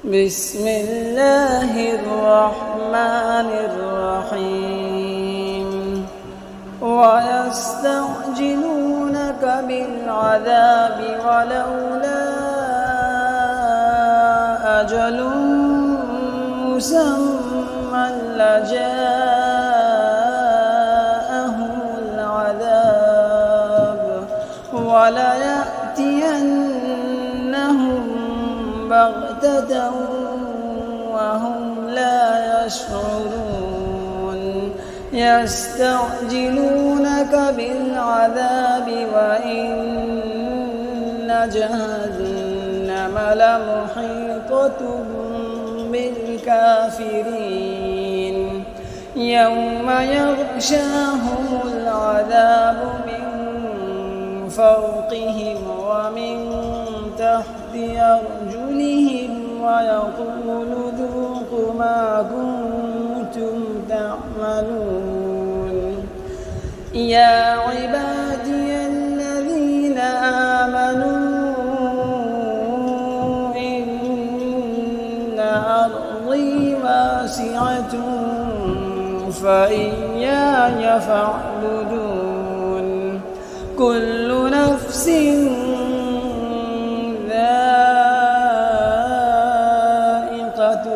بسم الله الرحمن الرحيم ويستعجلونك بالعذاب ولولا أجل مسمى لجاءهم العذاب وليأتينهم بغتة وهم لا يشعرون يستعجلونك بالعذاب وإن جهنم لمحيطة بالكافرين يوم يغشاهم العذاب من فوقهم ومن تحت أرجلهم ويقول ذوقوا ما كنتم تعملون يا عبادي الذين آمنوا إن أرضي واسعة فإياي فاعبدون كل نفس ذائقة